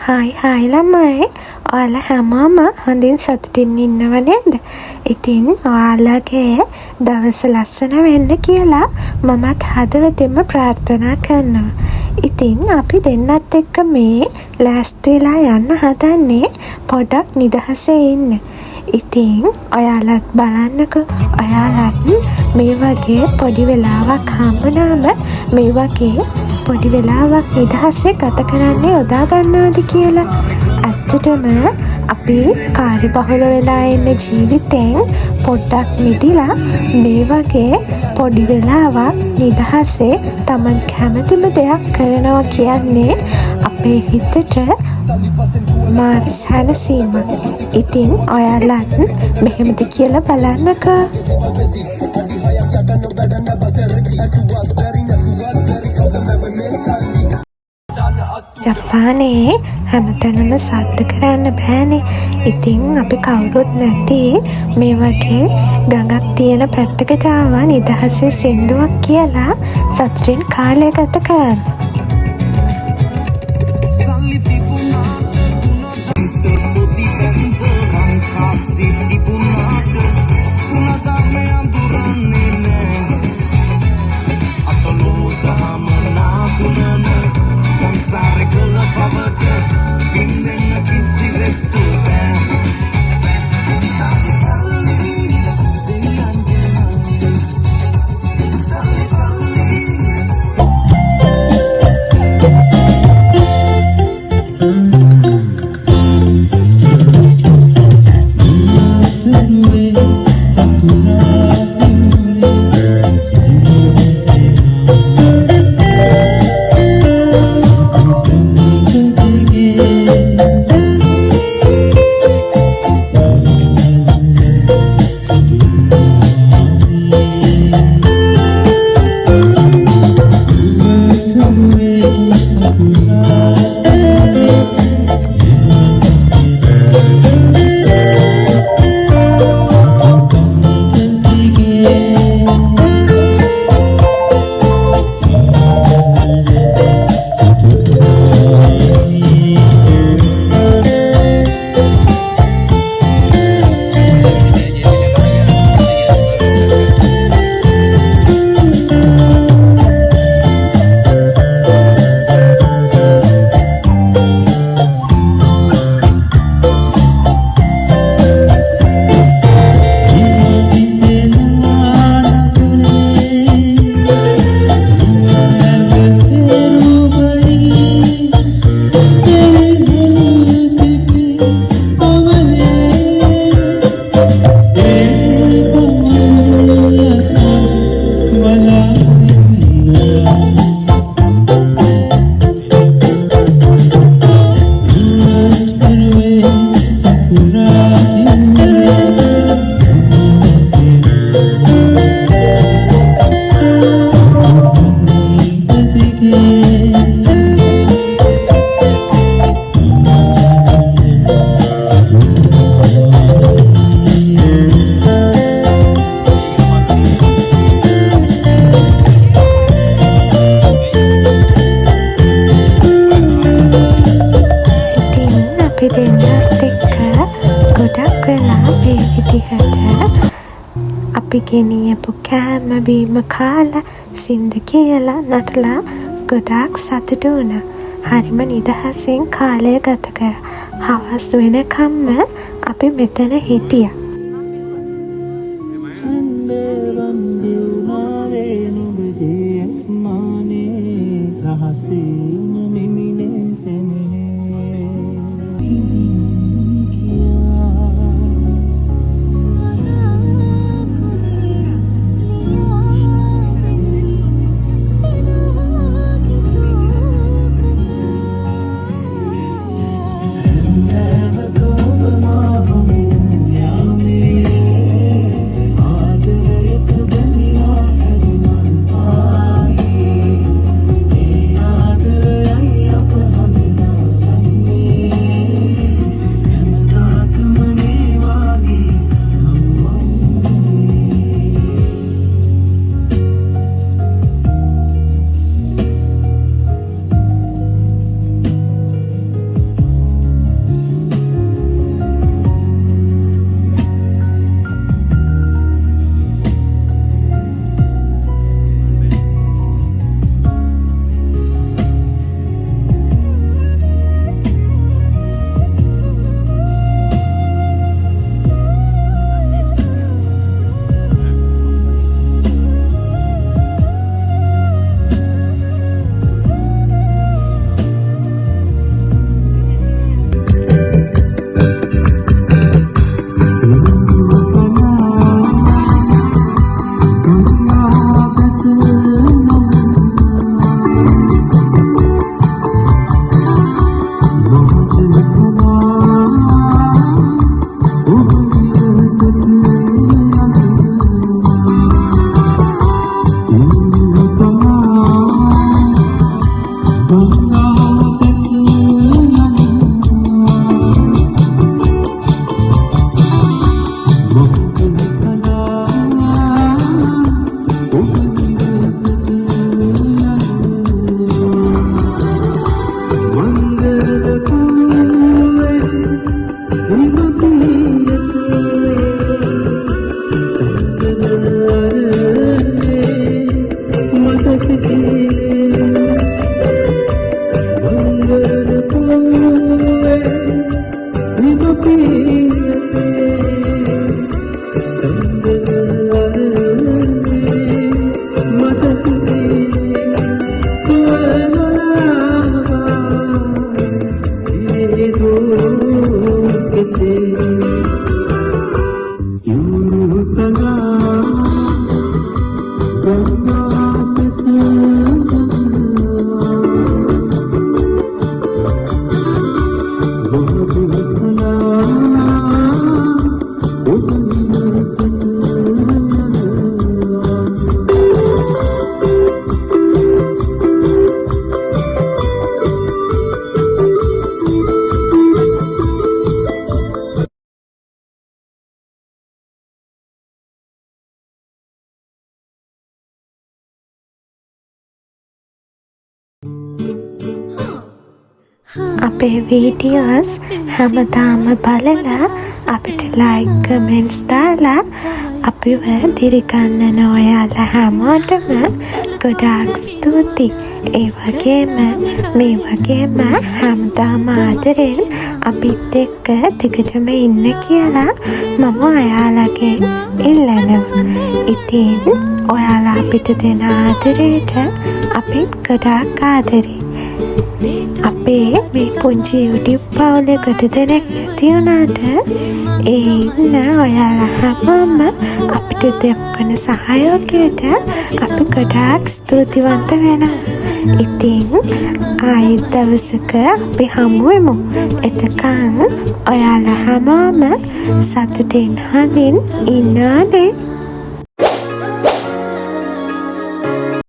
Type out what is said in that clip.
Hi ළමයි. ඔයාලා හැමෝම හොඳින් සතුටින් ඉන්නව නේද? ඉතින් ඔයාලගේ දවස ලස්සන වෙන්න කියලා මමත් හදවතින්ම ප්‍රාර්ථනා කරනවා. ඉතින් අපි දෙන්නත් එක්ක මේ ලෑස්තිලා යන්න හදන්නේ පොඩක් නිදහසේ ඉන්න. ඉතින් ඔයාලත් බලන්නකෝ. ඔයාලත් මේ වගේ පොඩි වෙලාවක් හම්බුනාම මේ වගේ පොඩි වෙලාවක් නිදහසේ ගත කරන්න යොදා ගන්නවද කියලා. ඇත්තටම අපි කාර්යබහුල වෙලා ඉන්න ජීවිතෙන් පොඩ්ඩක් මිදිලා මේ වගේ පොඩි වෙලාවක් නිදහසේ Taman කැමතිම දෙයක් කරනවා කියන්නේ අපේ හිතට මාර සැනසීමක්. ඉතින් ඔයාලත් මෙහෙමද කියලා බලන්නකෝ. ජපානයේ හැමතැනම සද්ද කරන්න බෑනේ. ඉතින් අපි කවුරුත් නැති මේ වගේ ගඟක් තියෙන පැත්තකට ආවා නිදහසේ සින්දුවක් කියලා සතුටින් කාලය ගත කරන්න. අපි ගෙනියපු කෑම බීම කාලා සින්ද කියලා නටලා ගොඩාක් සතුටු වුණා. හරිම නිදහසෙන් කාලය ගත කරා. හවස් වෙනකම්ම අපි මෙතන හිටියා. අපේ වීඩියෝස් හැමදාම බලලා අපිට ලයික් කමෙන්ට්ස් දාලා අපිව දිරිගන්නන ඔයාලා හැමෝටම ගොඩාක් ස්තුතියි. ඒ වගේම මේ වගේම හැමදාම ආදරෙන් අපිත් එක්ක දිගටම ඉන්න කියලා මම ඔයාලගෙන් ඉල්ලනවා. ඉතින් ඔයාලා අපිට දෙන ආදරයට අපිත් ගොඩාක් ආදරේ. අපේ මේ පුංචි YouTube පවුලේ කොට දෙනෙක් නැති වුණාට ඒ ඉන්න ඔයාලා හැමෝම අපිට දක්වන සහයෝගයට අපි ගොඩාක් ස්තුතිවන්ත වෙනවා. ඉතින් ආයෙත් දවසක අපි හමු වෙමු. එතකන් ඔයාලා හැමෝම සතුටින් හොඳින් ඉන්නනේ.